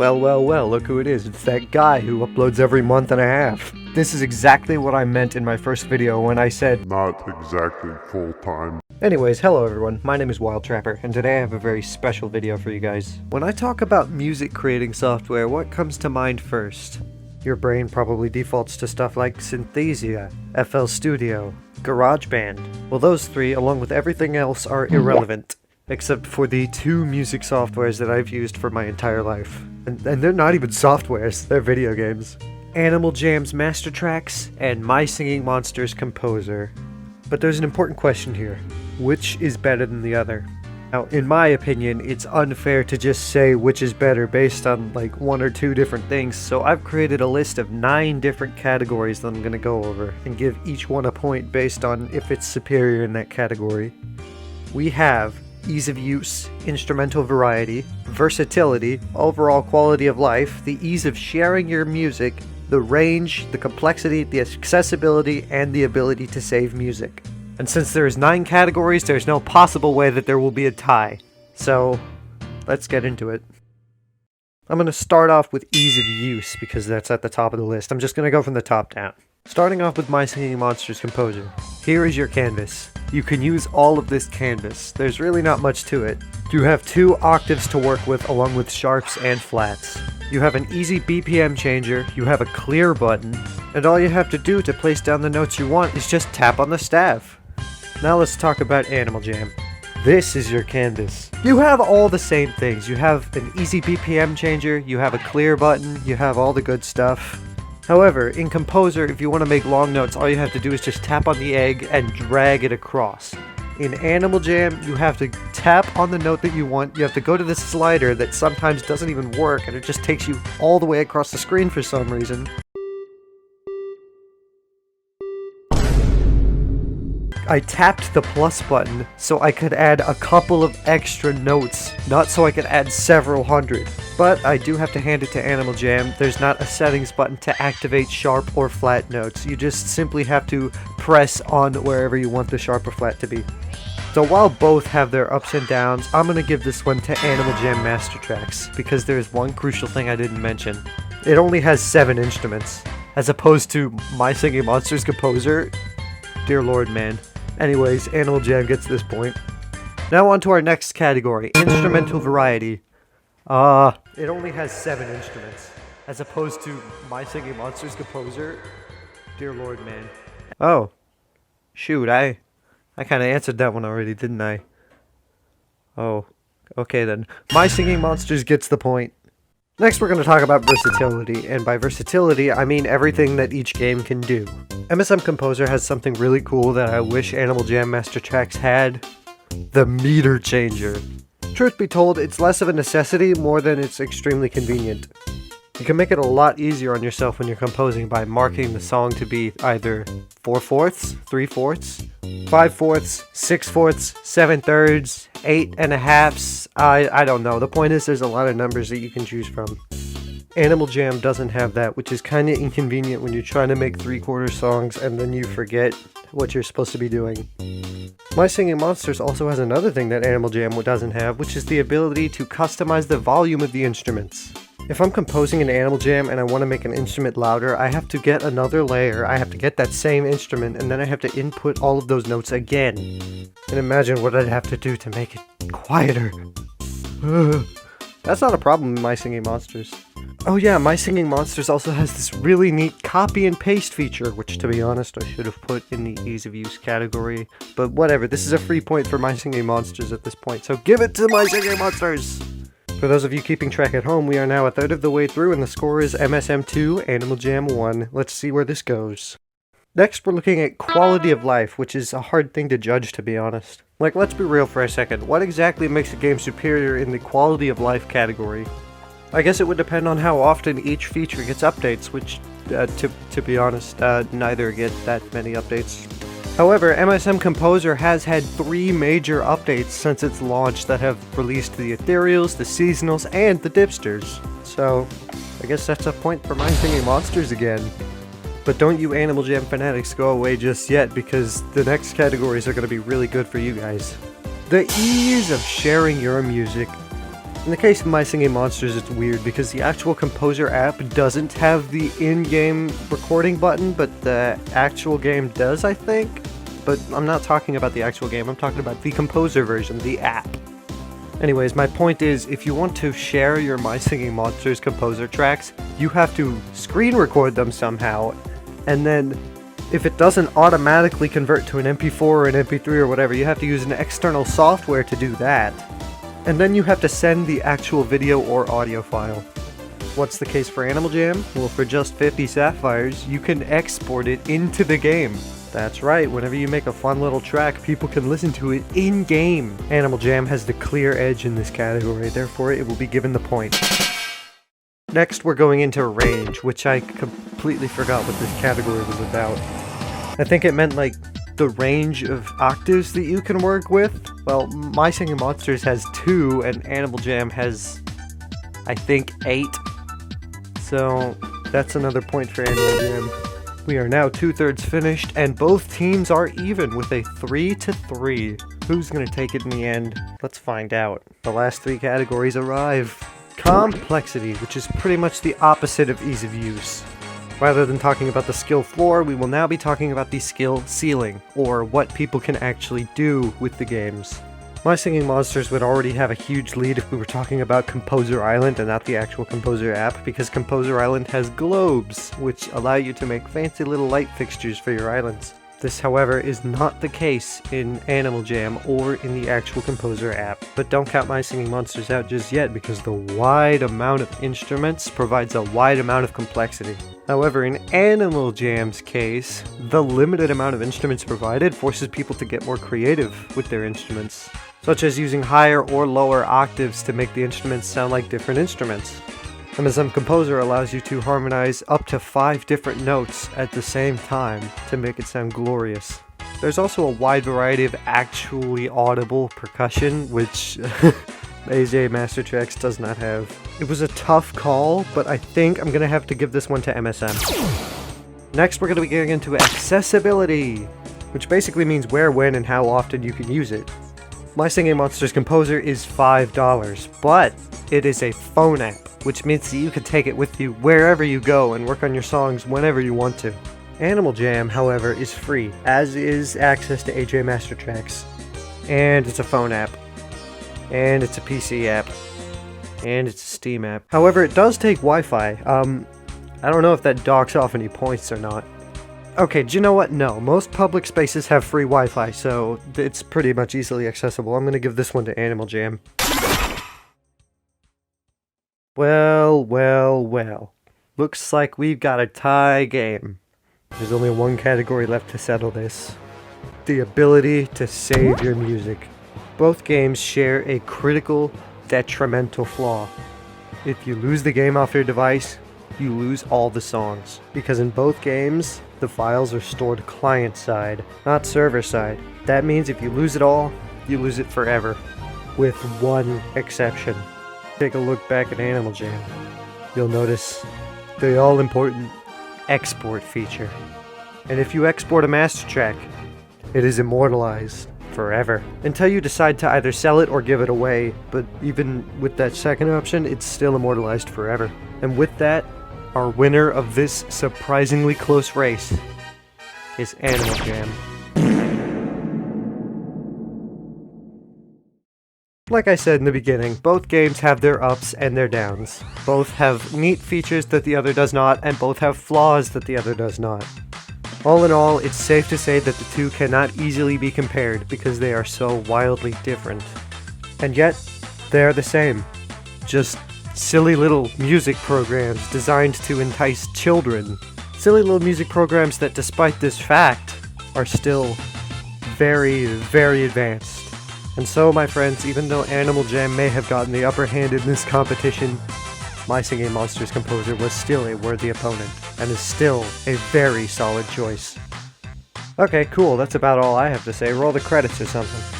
Well, look who it is. It's that guy who uploads every month and a half. This is exactly what I meant in my first video when I said, not exactly full-time. Anyways, hello everyone, my name is Wild Trapper, and today I have a very special video for you guys. When I talk about music creating software, what comes to mind first? Your brain probably defaults to stuff like Synthesia, FL Studio, GarageBand. Well, those three, along with everything else, are irrelevant. Except for the two music softwares that I've used for my entire life. And they're not even softwares, they're video games. Animal Jam's Master Tracks and My Singing Monsters Composer. But there's an important question here. Which is better than the other? Now, in my opinion, it's unfair to just say which is better based on like one or two different things, so I've created a list of 9 different categories that I'm going to go over, and give each one a point based on if it's superior in that category. We have ease of use, instrumental variety, versatility, overall quality of life, the ease of sharing your music, the range, the complexity, the accessibility, and the ability to save music. And since there's 9 categories, there's no possible way that there will be a tie. So, let's get into it. I'm going to start off with ease of use because that's at the top of the list. I'm just going to go from the top down. Starting off with My Singing Monsters Composer. Here is your canvas. You can use all of this canvas. There's really not much to it. You have 2 octaves to work with along with sharps and flats. You have an easy BPM changer, you have a clear button, and all you have to do to place down the notes you want is just tap on the staff. Now let's talk about Animal Jam. This is your canvas. You have all the same things. You have an easy BPM changer, you have a clear button, you have all the good stuff. However, in Composer, if you want to make long notes, all you have to do is just tap on the egg and drag it across. In Animal Jam, you have to tap on the note that you want, you have to go to the slider that sometimes doesn't even work, and it just takes you all the way across the screen for some reason. I tapped the plus button so I could add a couple of extra notes, not so I could add several hundred. But I do have to hand it to Animal Jam, there's not a settings button to activate sharp or flat notes. You just simply have to press on wherever you want the sharp or flat to be. So while both have their ups and downs, I'm going to give this one to Animal Jam Master Tracks, because there's one crucial thing I didn't mention. It only has 7 instruments, as opposed to My Singing Monsters Composer. Dear Lord, man. Anyways, Animal Jam gets this point. Now on to our next category, instrumental variety. It only has 7 instruments, as opposed to My Singing Monsters Composer. Dear Lord, man. Oh, shoot, I kind of answered that one already, didn't I? Oh, okay then. My Singing Monsters gets the point. Next we're going to talk about versatility, and by versatility I mean everything that each game can do. MSM Composer has something really cool that I wish Animal Jam Master Tracks had. The meter changer. Truth be told, it's less of a necessity more than it's extremely convenient. You can make it a lot easier on yourself when you're composing by marking the song to be either 4/4, 3/4, 5/4, 6/4, 7/3, 8.5. I don't know. The point is there's a lot of numbers that you can choose from. Animal Jam doesn't have that, which is kind of inconvenient when you're trying to make 3/4 songs and then you forget what you're supposed to be doing. My Singing Monsters also has another thing that Animal Jam doesn't have, which is the ability to customize the volume of the instruments. If I'm composing an Animal Jam and I want to make an instrument louder, I have to get another layer, I have to get that same instrument, and then I have to input all of those notes again. And imagine what I'd have to do to make it quieter. That's not a problem in My Singing Monsters. Oh yeah, My Singing Monsters also has this really neat copy and paste feature, which to be honest I should have put in the ease of use category. But whatever, this is a free point for My Singing Monsters at this point, so give it to My Singing Monsters! For those of you keeping track at home, we are now a third of the way through and the score is MSM 2, Animal Jam 1. Let's see where this goes. Next we're looking at quality of life, which is a hard thing to judge to be honest. Like, let's be real for a second, what exactly makes a game superior in the quality of life category? I guess it would depend on how often each feature gets updates, which, to be honest, neither get that many updates. However, MSM Composer has had 3 major updates since its launch that have released the Ethereals, the Seasonals, and the Dipsters. So, I guess that's a point for My Singing Monsters again. But don't you Animal Jam fanatics go away just yet, because the next categories are going to be really good for you guys. The ease of sharing your music. In the case of My Singing Monsters, it's weird because the actual Composer app doesn't have the in-game recording button, but the actual game does, I think. But I'm not talking about the actual game, I'm talking about the Composer version, the app. Anyways, my point is, if you want to share your My Singing Monsters Composer tracks, you have to screen record them somehow, and then if it doesn't automatically convert to an MP4 or an MP3 or whatever, you have to use an external software to do that. And then you have to send the actual video or audio file. What's the case for Animal Jam? Well, for just 50 sapphires, you can export it into the game. That's right, whenever you make a fun little track, people can listen to it in-game. Animal Jam has the clear edge in this category, therefore it will be given the point. Next, we're going into range, which I completely forgot what this category was about. I think it meant like the range of octaves that you can work with. Well, My Singing Monsters has 2, and Animal Jam has, I think, 8. So that's another point for Animal Jam. We are now 2/3 finished, and both teams are even with a 3-3. Who's gonna take it in the end? Let's find out. The last 3 categories arrive. Complexity, which is pretty much the opposite of ease of use. Rather than talking about the skill floor, we will now be talking about the skill ceiling, or what people can actually do with the games. My Singing Monsters would already have a huge lead if we were talking about Composer Island and not the actual Composer app, because Composer Island has globes, which allow you to make fancy little light fixtures for your islands. This, however, is not the case in Animal Jam or in the actual Composer app. But don't count My Singing Monsters out just yet, because the wide amount of instruments provides a wide amount of complexity. However, in Animal Jam's case, the limited amount of instruments provided forces people to get more creative with their instruments, such as using higher or lower octaves to make the instruments sound like different instruments. MSM Composer allows you to harmonize up to 5 different notes at the same time to make it sound glorious. There's also a wide variety of actually audible percussion, which AJ Master Tracks does not have. It was a tough call, but I think I'm gonna have to give this one to MSM. Next, we're gonna be getting into accessibility, which basically means where, when, and how often you can use it. My Singing Monsters Composer is $5, but it is a phone app, which means that you can take it with you wherever you go and work on your songs whenever you want to. Animal Jam, however, is free, as is access to AJ Master Tracks. And it's a phone app. And it's a PC app. And it's a Steam app. However, it does take Wi-Fi. I don't know if that docks off any points or not. Okay, do you know what? No, most public spaces have free Wi-Fi, so it's pretty much easily accessible. I'm gonna give this one to Animal Jam. Well. Looks like we've got a tie game. There's only one category left to settle this. The ability to save your music. Both games share a critical, detrimental flaw. If you lose the game off your device, you lose all the songs. Because in both games, the files are stored client-side, not server-side. That means if you lose it all, you lose it forever. With one exception. Take a look back at Animal Jam. You'll notice the all-important export feature. And if you export a master track, it is immortalized forever. Until you decide to either sell it or give it away, but even with that second option, it's still immortalized forever. And with that, our winner of this surprisingly close race is Animal Jam. Like I said in the beginning, both games have their ups and their downs. Both have neat features that the other does not, and both have flaws that the other does not. All in all, it's safe to say that the two cannot easily be compared because they are so wildly different. And yet, they are the same. Just silly little music programs designed to entice children. Silly little music programs that, despite this fact, are still very, very advanced. And so, my friends, even though Animal Jam may have gotten the upper hand in this competition, My Singing Monsters Composer was still a worthy opponent, and is still a very solid choice. Okay, cool, that's about all I have to say. Roll the credits or something.